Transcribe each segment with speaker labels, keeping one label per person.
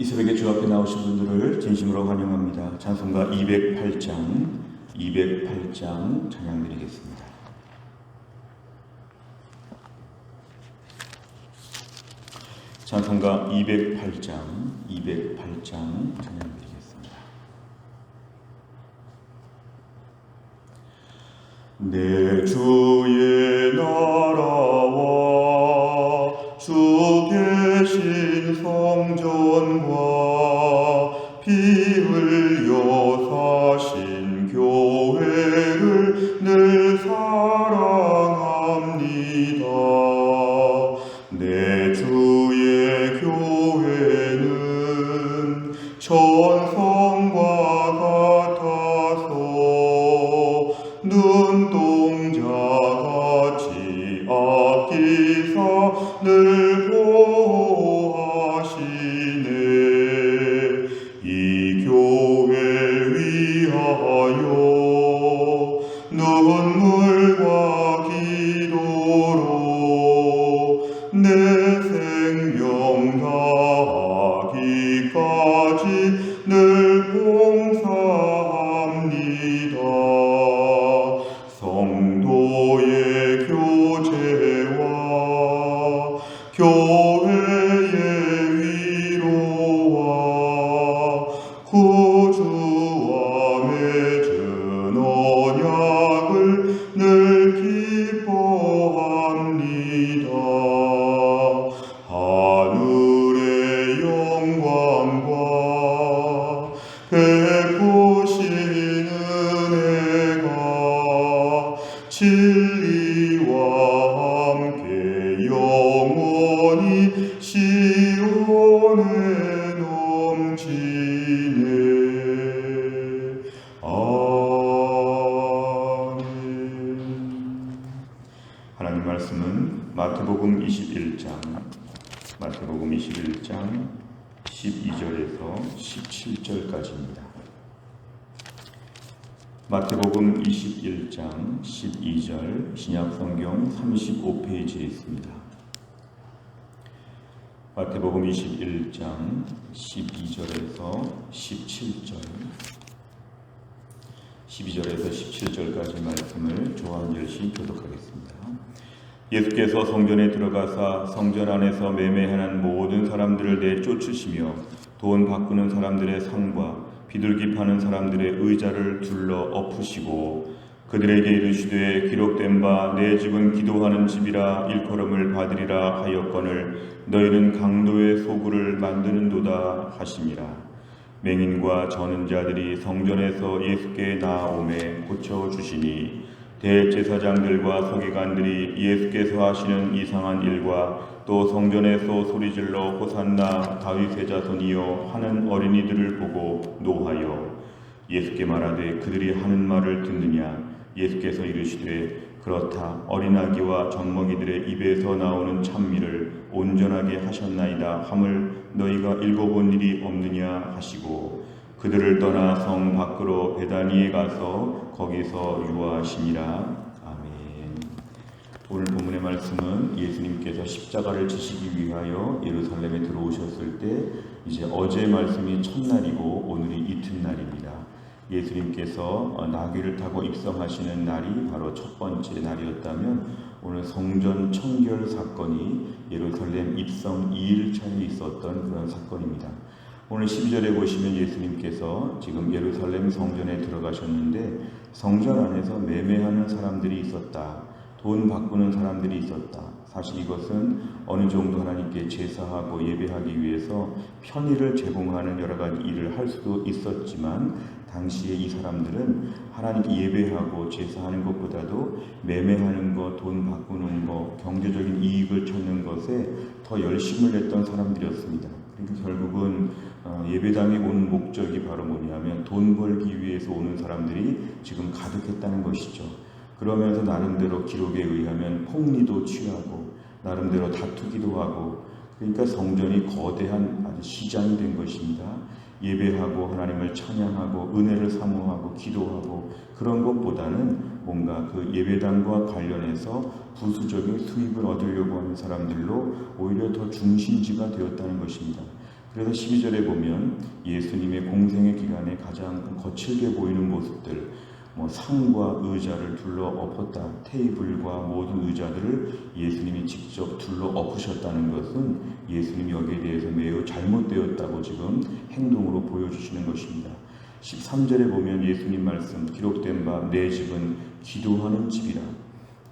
Speaker 1: 이 새벽에 주 앞에 나오신 분들을 진심으로 환영합니다. 찬송가 208장 찬양 드리겠습니다. 찬송가 208장 찬양 드리겠습니다. 내 주의 나라와 주 계신 성전과 피 흘려 사신 교회를 늘 사랑합니다. 내 주의 교회는 천성과 같아서 눈동자같이 아끼사 늘 보호하시네. 이 교회 위하여 눈물과 기도로 내 생명 다하기까지 늘 봉사합니다. 성도의 교제와 교회의 위로와 구주와 맺은 언약을 늘 기뻐합니다. 하늘의 영광과 베푸신 은혜가 진리와 함께 영원히 시온에 넘치네. 아멘. 하나님 말씀은 마태복음 21장 12절에서 17절까지입니다. 마태복음 21장 12절 신약성경 35페이지에 있습니다. 마태복음 21장 12절에서 17절까지 말씀을 저 한 절씩 교독하겠습니다. 예수께서 성전에 들어가사 성전 안에서 매매하는 모든 사람들을 내쫓으시며 돈 바꾸는 사람들의 상과 비둘기 파는 사람들의 의자를 둘러 엎으시고 그들에게 이르시되 기록된 바 내 집은 기도하는 집이라 일컬음을 받으리라 하였거늘 너희는 강도의 소굴을 만드는도다 하시니라. 맹인과 저는 자들이 성전에서 예수께 나아오매 고쳐주시니 대제사장들과 서기관들이 예수께서 하시는 이상한 일과 또 성전에서 소리질러 호산나 다윗의 자손이여 하는 어린이들을 보고 노하여 예수께 말하되 그들이 하는 말을 듣느냐. 예수께서 이르시되 그렇다. 어린아기와 젖먹이들의 입에서 나오는 찬미를 온전하게 하셨나이다 함을 너희가 읽어본 일이 없느냐 하시고 그들을 떠나 성 밖으로 베다니에 가서 거기서 유하시니라. 아멘. 오늘 본문의 말씀은 예수님께서 십자가를 지시기 위하여 예루살렘에 들어오셨을 때 이제 어제 말씀이 첫날이고 오늘이 이튿날입니다. 예수님께서 나귀를 타고 입성하시는 날이 바로 첫 번째 날이었다면 오늘 성전 청결 사건이 예루살렘 입성 2일차에 있었던 그런 사건입니다. 오늘 12절에 보시면 예수님께서 지금 예루살렘 성전에 들어가셨는데 성전 안에서 매매하는 사람들이 있었다. 돈 바꾸는 사람들이 있었다. 사실 이것은 어느 정도 하나님께 제사하고 예배하기 위해서 편의를 제공하는 여러 가지 일을 할 수도 있었지만 당시에 이 사람들은 하나님께 예배하고 제사하는 것보다도 매매하는 것, 돈 바꾸는 것, 경제적인 이익을 찾는 것에 더 열심을 냈던 사람들이었습니다. 그러니까 결국은 예배당에 오는 목적이 바로 뭐냐면 돈 벌기 위해서 오는 사람들이 지금 가득했다는 것이죠. 그러면서 나름대로 기록에 의하면 폭리도 취하고 나름대로 다투기도 하고 그러니까 성전이 거대한 아주 시장이 된 것입니다. 예배하고 하나님을 찬양하고 은혜를 사모하고 기도하고 그런 것보다는 뭔가 그 예배당과 관련해서 부수적인 수입을 얻으려고 하는 사람들로 오히려 더 중심지가 되었다는 것입니다. 그래서 12절에 보면 예수님의 공생의 기간에 가장 거칠게 보이는 모습들, 상과 의자를 둘러 엎었다. 테이블과 모든 의자들을 예수님이 직접 둘러 엎으셨다는 것은 예수님이 여기에 대해서 매우 잘못되었다고 지금 행동으로 보여주시는 것입니다. 13절에 보면 예수님 말씀 기록된 바 내 집은 기도하는 집이라.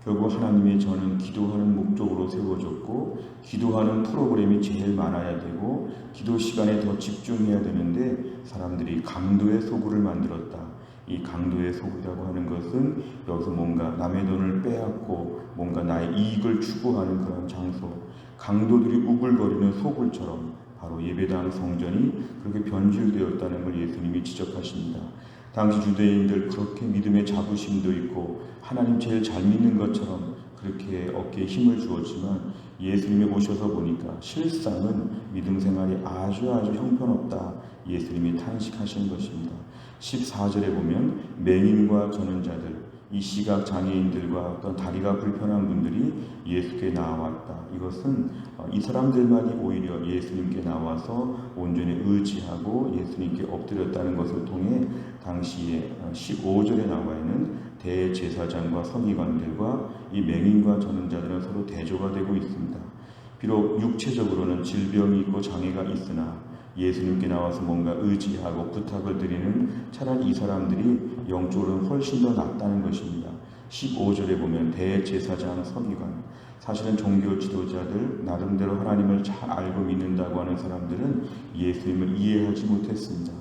Speaker 1: 결국 하나님이 저는 기도하는 목적으로 세워졌고 기도하는 프로그램이 제일 많아야 되고 기도 시간에 더 집중해야 되는데 사람들이 강도의 소굴을 만들었다. 이 강도의 소굴이라고 하는 것은 여기서 뭔가 남의 돈을 빼앗고 뭔가 나의 이익을 추구하는 그런 장소, 강도들이 우글거리는 소굴처럼 바로 예배당 성전이 그렇게 변질되었다는 걸 예수님이 지적하십니다. 당시 유대인들 그렇게 믿음의 자부심도 있고 하나님 제일 잘 믿는 것처럼 그렇게 어깨에 힘을 주었지만 예수님이 오셔서 보니까 실상은 믿음 생활이 아주 형편없다. 예수님이 탄식하신 것입니다. 14절에 보면 맹인과 저는 자들, 이 시각 장애인들과 어떤 다리가 불편한 분들이 예수께 나왔다. 이것은 이 사람들만이 오히려 예수님께 나와서 온전히 의지하고 예수님께 엎드렸다는 것을 통해 당시에 15절에 나와 있는 대제사장과 서기관들과 이 맹인과 저는 자들은 서로 대조가 되고 있습니다. 비록 육체적으로는 질병이 있고 장애가 있으나 예수님께 나와서 뭔가 의지하고 부탁을 드리는 차라리 이 사람들이 영적으로는 훨씬 더 낫다는 것입니다. 15절에 보면 대제사장 서기관, 사실은 종교 지도자들 나름대로 하나님을 잘 알고 믿는다고 하는 사람들은 예수님을 이해하지 못했습니다.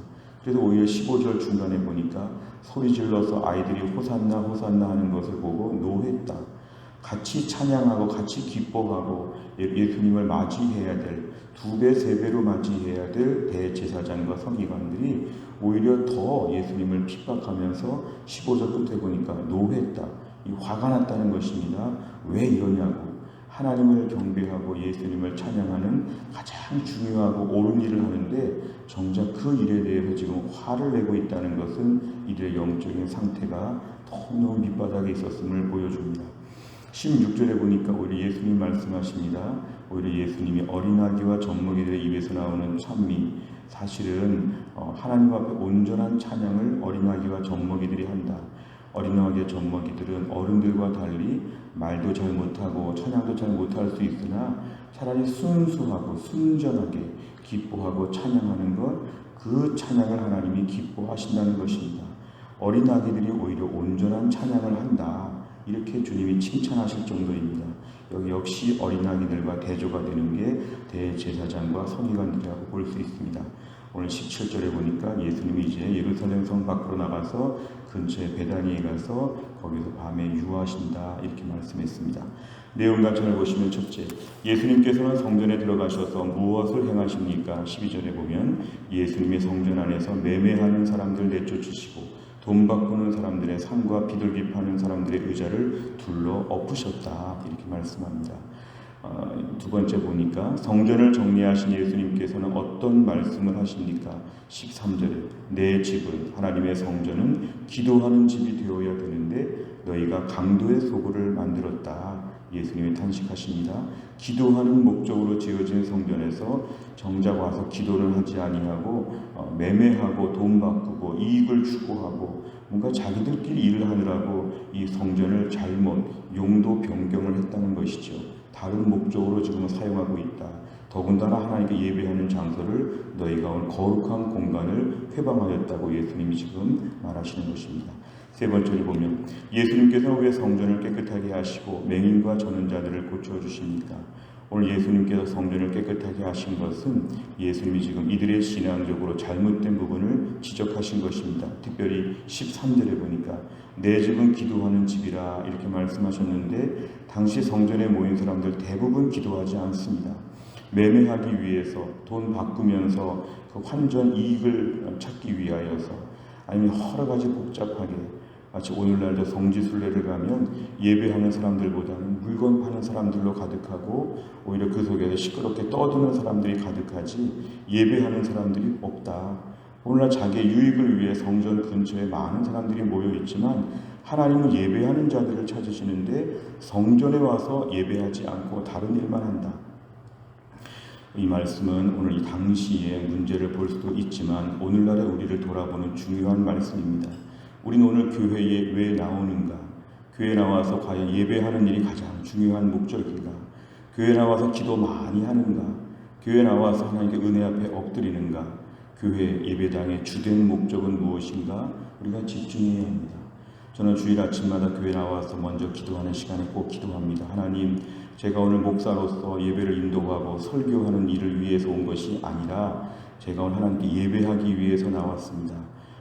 Speaker 1: 그래서 오히려 15절 중간에 보니까 소리 질러서 아이들이 호산나 호산나 하는 것을 보고 노했다. 같이 찬양하고 같이 기뻐하고 예수님을 맞이해야 될 2배, 3배로 맞이해야 될 대제사장과 서기관들이 오히려 더 예수님을 핍박하면서 15절 끝에 보니까 노했다. 이 화가 났다는 것입니다. 왜 이러냐고. 하나님을 경배하고 예수님을 찬양하는 가장 중요하고 옳은 일을 하는데 정작 그 일에 대해서 지금 화를 내고 있다는 것은 이들의 영적인 상태가 너무너무 밑바닥에 있었음을 보여줍니다. 16절에 보니까 오히려 예수님 말씀하십니다. 오히려 예수님이 어린아기와 젖먹이들의 입에서 나오는 찬미, 사실은 하나님 앞에 온전한 찬양을 어린아기와 젖먹이들이 한다. 어린아기와 젖먹이들은 어른들과 달리 말도 잘 못하고 찬양도 잘 못할 수 있으나 차라리 순수하고 순전하게 기뻐하고 찬양하는 것, 그 찬양을 하나님이 기뻐하신다는 것입니다. 어린아기들이 오히려 온전한 찬양을 한다. 이렇게 주님이 칭찬하실 정도입니다. 여기 역시 어린아기들과 대조가 되는 게 대제사장과 서기관들이라고 볼 수 있습니다. 오늘 17절에 보니까 예수님이 이제 예루살렘 성 밖으로 나가서 근처에 베다니에 가서 거기서 밤에 유하신다 이렇게 말씀했습니다. 내용 간청을 보시면 첫째, 예수님께서는 성전에 들어가셔서 무엇을 행하십니까? 12절에 보면 예수님의 성전 안에서 매매하는 사람들 내쫓으시고 돈 바꾸는 사람들의 상과 비둘기 파는 사람들의 의자를 둘러 엎으셨다 이렇게 말씀합니다. 두 번째 보니까 성전을 정리하신 예수님께서는 어떤 말씀을 하십니까? 13절에 내 집은, 하나님의 성전은 기도하는 집이 되어야 되는데 너희가 강도의 소굴을 만들었다. 예수님이 탄식하십니다. 기도하는 목적으로 지어진 성전에서 정작 와서 기도를 하지 아니하고 매매하고 돈 바꾸고 이익을 추구하고 뭔가 자기들끼리 일을 하느라고 이 성전을 잘못 용도 변경을 했다는 것이죠. 다른 목적으로 지금 사용하고 있다. 더군다나 하나님께 예배하는 장소를 너희가 온 거룩한 공간을 회방하였다고 예수님이 지금 말하시는 것입니다. 세 번째를 보면 예수님께서는 왜 성전을 깨끗하게 하시고 맹인과 저는 자들을 고쳐주십니까? 오늘 예수님께서 성전을 깨끗하게 하신 것은 예수님이 지금 이들의 신앙적으로 잘못된 부분을 지적하신 것입니다. 특별히 13절에 보니까 내 집은 기도하는 집이라 이렇게 말씀하셨는데 당시 성전에 모인 사람들 대부분 기도하지 않습니다. 매매하기 위해서 돈 바꾸면서 그 환전 이익을 찾기 위하여서 아니면 여러 가지 복잡하게 마치 오늘날도 성지순례를 가면 예배하는 사람들보다는 물건 파는 사람들로 가득하고 오히려 그 속에서 시끄럽게 떠드는 사람들이 가득하지 예배하는 사람들이 없다. 오늘날 자기의 유익을 위해 성전 근처에 많은 사람들이 모여있지만 하나님은 예배하는 자들을 찾으시는데 성전에 와서 예배하지 않고 다른 일만 한다. 이 말씀은 오늘 이 당시의 문제를 볼 수도 있지만 오늘날의 우리를 돌아보는 중요한 말씀입니다. 우리는 오늘 교회에 왜 나오는가? 교회에 나와서 과연 예배하는 일이 가장 중요한 목적인가? 교회에 나와서 기도 많이 하는가? 교회에 나와서 하나님께 은혜 앞에 엎드리는가? 교회 예배당의 주된 목적은 무엇인가? 우리가 집중해야 합니다. 저는 주일 아침마다 교회에 나와서 먼저 기도하는 시간에 꼭 기도합니다. 하나님, 제가 오늘 목사로서 예배를 인도하고 설교하는 일을 위해서 온 것이 아니라 제가 오늘 하나님께 예배하기 위해서 나왔습니다.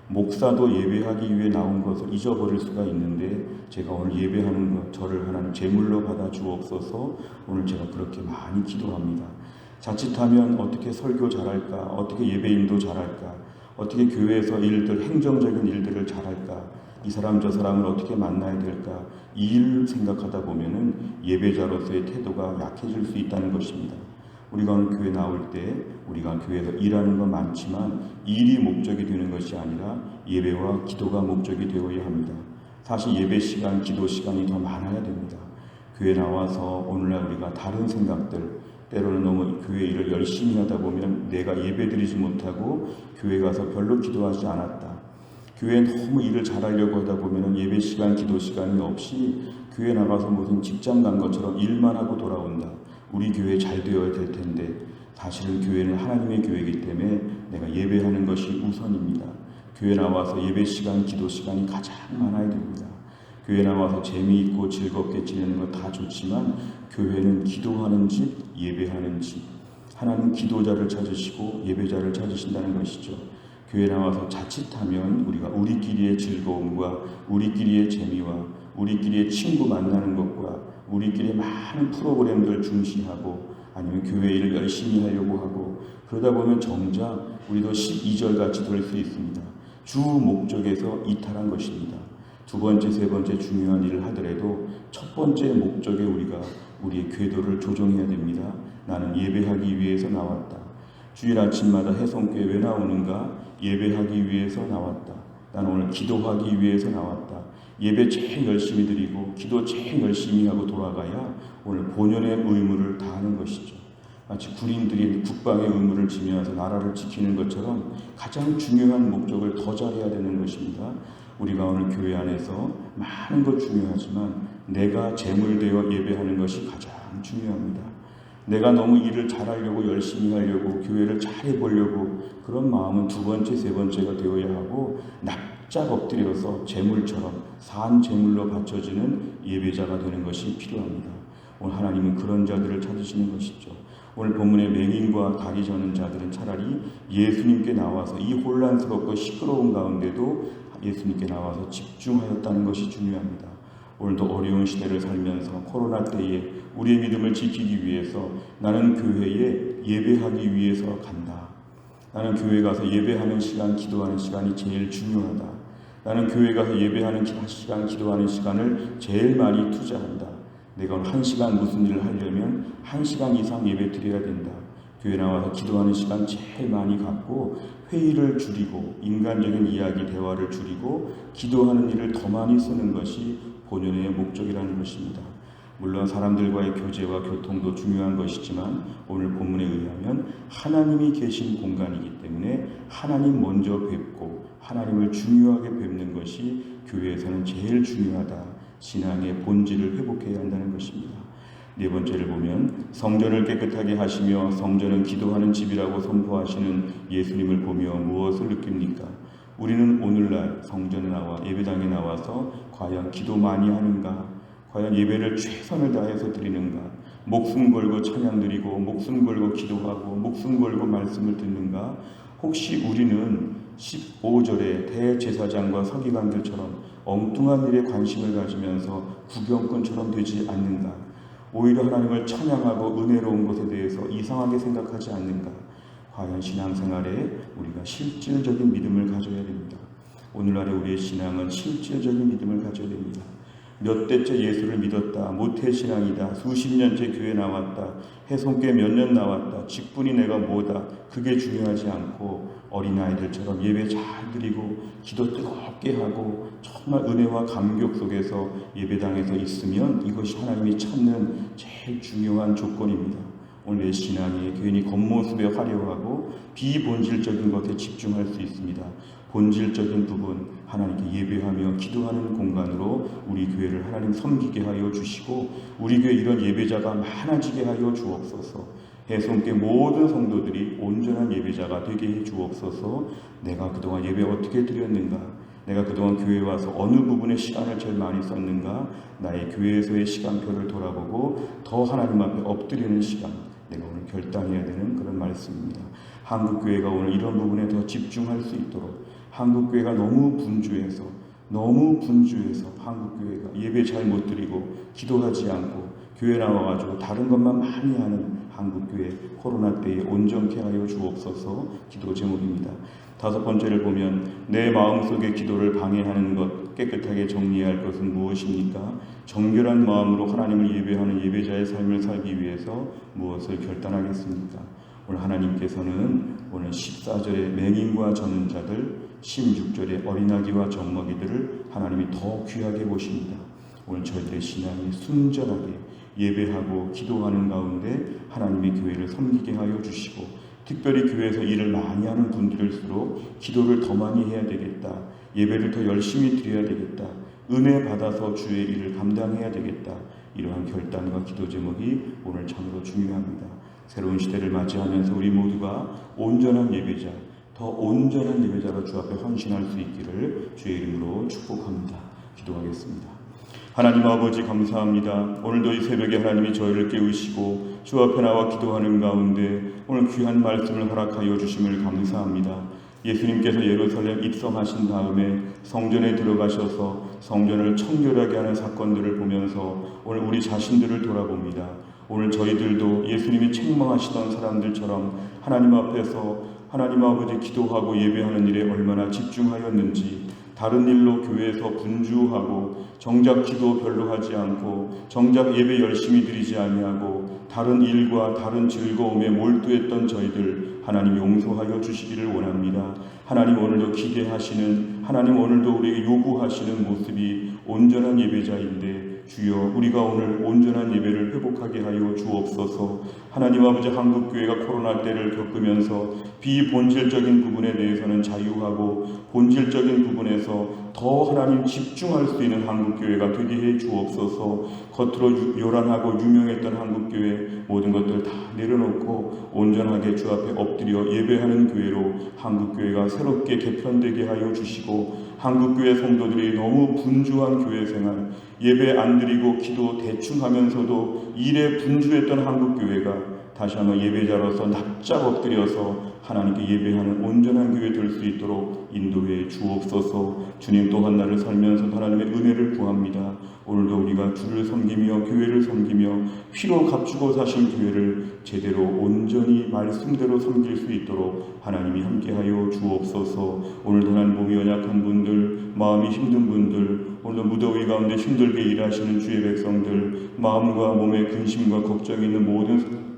Speaker 1: 목사도 예배하기 위해 나온 것을 잊어버릴 수가 있는데 제가 오늘 예배하는 것, 저를 하나님 제물로 받아 주옵소서. 오늘 제가 그렇게 많이 기도합니다. 자칫하면 어떻게 설교 잘할까, 어떻게 예배 인도 잘할까, 어떻게 교회에서 일들, 행정적인 일들을 잘할까, 이 사람 저 사람을 어떻게 만나야 될까, 이 일 생각하다 보면은 예배자로서의 태도가 약해질 수 있다는 것입니다. 우리가 오늘 교회 나올 때 우리가 교회에서 일하는 건 많지만 일이 목적이 되는 것이 아니라 예배와 기도가 목적이 되어야 합니다. 사실 예배 시간, 기도 시간이 더 많아야 됩니다. 교회 나와서 오늘날 우리가 다른 생각들, 때로는 너무 교회 일을 열심히 하다 보면 내가 예배 드리지 못하고 교회 가서 별로 기도하지 않았다. 교회에 너무 일을 잘하려고 하다 보면 예배 시간, 기도 시간이 없이 교회 나가서 무슨 직장 간 것처럼 일만 하고 돌아온다. 우리 교회 잘 되어야 될 텐데 사실은 교회는 하나님의 교회이기 때문에 내가 예배하는 것이 우선입니다. 교회 나와서 예배 시간, 기도 시간이 가장 많아야 됩니다. 교회 나와서 재미있고 즐겁게 지내는 건 다 좋지만 교회는 기도하는 집, 예배하는 집. 하나님 기도자를 찾으시고 예배자를 찾으신다는 것이죠. 교회 나와서 자칫하면 우리가 우리끼리의 즐거움과 우리끼리의 재미와 우리끼리의 친구 만나는 것과 우리끼리의 많은 프로그램들 중시하고 아니면 교회 일을 열심히 하려고 하고 그러다 보면 정작 우리도 12절 같이 될 수 있습니다. 주 목적에서 이탈한 것입니다. 두 번째, 세 번째 중요한 일을 하더라도 첫 번째 목적에 우리가 우리의 궤도를 조정해야 됩니다. 나는 예배하기 위해서 나왔다. 주일 아침마다 해성교회 왜 나오는가? 예배하기 위해서 나왔다. 나는 오늘 기도하기 위해서 나왔다. 예배 제일 열심히 드리고 기도 제일 열심히 하고 돌아가야 오늘 본연의 의무를 다하는 것이죠. 마치 군인들이 국방의 의무를 지면서 나라를 지키는 것처럼 가장 중요한 목적을 더 잘해야 되는 것입니다. 우리가 오늘 교회 안에서 많은 것 중요하지만 내가 제물되어 예배하는 것이 가장 중요합니다. 내가 너무 일을 잘하려고 열심히 하려고 교회를 잘해보려고 그런 마음은 두 번째, 세 번째가 되어야 하고 납작 엎드려서 제물처럼 산 제물로 바쳐지는 예배자가 되는 것이 필요합니다. 오늘 하나님은 그런 자들을 찾으시는 것이죠. 오늘 본문의 맹인과 다리 저는 자들은 차라리 예수님께 나와서 이 혼란스럽고 시끄러운 가운데도 예수님께 나와서 집중하였다는 것이 중요합니다. 오늘도 어려운 시대를 살면서 코로나 때에 우리의 믿음을 지키기 위해서 나는 교회에 예배하기 위해서 간다. 나는 교회 가서 예배하는 시간, 기도하는 시간이 제일 중요하다. 나는 교회 가서 예배하는 시간, 기도하는 시간을 제일 많이 투자한다. 내가 1시간 무슨 일을 하려면 1시간 이상 예배 드려야 된다. 교회 나와서 기도하는 시간 제일 많이 갖고 회의를 줄이고 인간적인 이야기, 대화를 줄이고 기도하는 일을 더 많이 쓰는 것이 본연의 목적이라는 것입니다. 물론 사람들과의 교제와 교통도 중요한 것이지만 오늘 본문에 의하면 하나님이 계신 공간이기 때문에 하나님 먼저 뵙고 하나님을 중요하게 뵙는 것이 교회에서는 제일 중요하다. 신앙의 본질을 회복해야 한다는 것입니다. 네 번째를 보면 성전을 깨끗하게 하시며 성전은 기도하는 집이라고 선포하시는 예수님을 보며 무엇을 느낍니까? 우리는 오늘날 성전에 나와 예배당에 나와서 과연 기도 많이 하는가? 과연 예배를 최선을 다해서 드리는가? 목숨 걸고 찬양 드리고 목숨 걸고 기도하고 목숨 걸고 말씀을 듣는가? 혹시 우리는 15절에 대제사장과 서기관들처럼 엉뚱한 일에 관심을 가지면서 구경꾼처럼 되지 않는가? 오히려 하나님을 찬양하고 은혜로운 것에 대해서 이상하게 생각하지 않는가? 과연 신앙생활에 우리가 실질적인 믿음을 가져야 됩니다. 오늘날의 우리의 신앙은 실질적인 믿음을 가져야 됩니다. 몇 대째 예수를 믿었다. 모태신앙이다. 수십 년째 교회 나왔다. 해송교회 몇 년 나왔다. 직분이 내가 뭐다. 그게 중요하지 않고 어린아이들처럼 예배 잘 드리고 기도 뜨겁게 하고 정말 은혜와 감격 속에서 예배당에서 있으면 이것이 하나님이 찾는 제일 중요한 조건입니다. 오늘 내 신앙이 괜히 겉모습에 화려하고 비본질적인 것에 집중할 수 있습니다. 본질적인 부분, 하나님께 예배하며 기도하는 공간으로 우리 교회를 하나님 섬기게 하여 주시고 우리 교회 이런 예배자가 많아지게 하여 주옵소서. 해성교회 모든 성도들이 온전한 예배자가 되게 해 주옵소서. 내가 그동안 예배 어떻게 드렸는가, 내가 그동안 교회에 와서 어느 부분에 시간을 제일 많이 썼는가, 나의 교회에서의 시간표를 돌아보고 더 하나님 앞에 엎드리는 시간, 내가 오늘 결단해야 되는 그런 말씀입니다. 한국교회가 오늘 이런 부분에 더 집중할 수 있도록, 한국교회가 너무 분주해서 한국교회가 예배 잘 못 드리고 기도하지 않고 교회 나와가지고 다른 것만 많이 하는 한국교회, 코로나 때에 온전케 하여 주옵소서. 기도 제목입니다. 5번째를 보면 내 마음속의 기도를 방해하는 것, 깨끗하게 정리해야 할 것은 무엇입니까? 정결한 마음으로 하나님을 예배하는 예배자의 삶을 살기 위해서 무엇을 결단하겠습니까? 오늘 하나님께서는 오늘 14절의 맹인과 저는 자들, 16절의 어린아기와 젖먹이들을 하나님이 더 귀하게 보십니다. 오늘 저희들의 신앙이 순전하게 예배하고 기도하는 가운데 하나님의 교회를 섬기게 하여 주시고, 특별히 교회에서 일을 많이 하는 분들일수록 기도를 더 많이 해야 되겠다, 예배를 더 열심히 드려야 되겠다, 은혜 받아서 주의 일을 감당해야 되겠다, 이러한 결단과 기도 제목이 오늘 참으로 중요합니다. 새로운 시대를 맞이하면서 우리 모두가 온전한 예배자, 더 온전한 예배자로 주 앞에 헌신할 수 있기를 주의 이름으로 축복합니다. 기도하겠습니다. 하나님 아버지 감사합니다. 오늘도 이 새벽에 하나님이 저희를 깨우시고 주 앞에 나와 기도하는 가운데 오늘 귀한 말씀을 허락하여 주심을 감사합니다. 예수님께서 예루살렘 입성하신 다음에 성전에 들어가셔서 성전을 청결하게 하는 사건들을 보면서 오늘 우리 자신들을 돌아봅니다. 오늘 저희들도 예수님이 책망하시던 사람들처럼 하나님 앞에서 하나님 아버지 기도하고 예배하는 일에 얼마나 집중하였는지, 다른 일로 교회에서 분주하고 정작 기도 별로 하지 않고 정작 예배 열심히 드리지 아니하고 다른 일과 다른 즐거움에 몰두했던 저희들 하나님 용서하여 주시기를 원합니다. 하나님 오늘도 기대하시는, 하나님 오늘도 우리에게 요구하시는 모습이 온전한 예배자인데 주여 우리가 오늘 온전한 예배를 회복하게 하여 주옵소서. 하나님 아버지 한국교회가 코로나 때를 겪으면서 비본질적인 부분에 대해서는 자유하고 본질적인 부분에서 더 하나님 집중할 수 있는 한국교회가 되게 해 주옵소서. 겉으로 요란하고 유명했던 한국교회 모든 것들 다 내려놓고 온전하게 주 앞에 엎드려 예배하는 교회로 한국교회가 새롭게 개편되게 하여 주시고, 한국교회 성도들이 너무 분주한 교회 생활, 예배 안 드리고 기도 대충 하면서도 일에 분주했던 한국교회가 다시 한번 예배자로서 납작 엎드려서 하나님께 예배하는 온전한 교회 될 수 있도록 인도해 주옵소서. 주님 또한 나를 살면서 하나님의 은혜를 구합니다. 오늘도 우리가 주를 섬기며 교회를 섬기며 피로 값주고 사신 교회를 제대로 온전히 말씀대로 섬길 수 있도록 하나님이 함께하여 주옵소서. 오늘도 하나님 몸이 연약한 분들, 마음이 힘든 분들, 오늘도 무더위 가운데 힘들게 일하시는 주의 백성들, 마음과 몸에 근심과 걱정이 있는 모든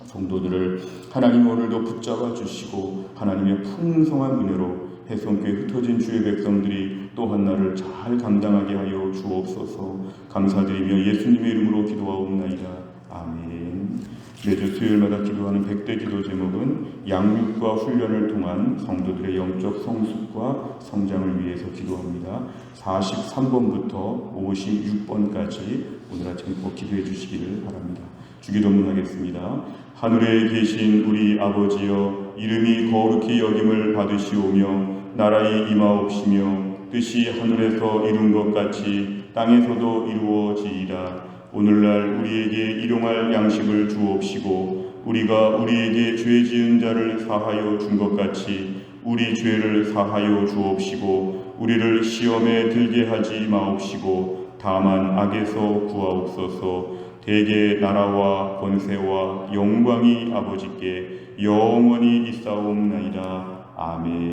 Speaker 1: 성도들을 하나님 오늘도 붙잡아 주시고 하나님의 풍성한 은혜로 해성교회 흩어진 주의 백성들이 또한 날을 잘 감당하게 하여 주옵소서. 감사드리며 예수님의 이름으로 기도하옵나이다. 아멘. 매주 수요일마다 기도하는 100대 기도 제목은 양육과 훈련을 통한 성도들의 영적 성숙과 성장을 위해서 기도합니다. 43번부터 56번까지 오늘 아침에 꼭 기도해 주시기를 바랍니다. 주기도문 하겠습니다. 하늘에 계신 우리 아버지여, 이름이 거룩히 여김을 받으시오며 나라의 임하옵시며 뜻이 하늘에서 이룬 것 같이 땅에서도 이루어지이다. 오늘날 우리에게 일용할 양식을 주옵시고 우리가 우리에게 죄 지은 자를 사하여 준 것 같이 우리 죄를 사하여 주옵시고 우리를 시험에 들게 하지 마옵시고 다만 악에서 구하옵소서. 대개 나라와 권세와 영광이 아버지께 영원히 있사옵나이다. 아멘.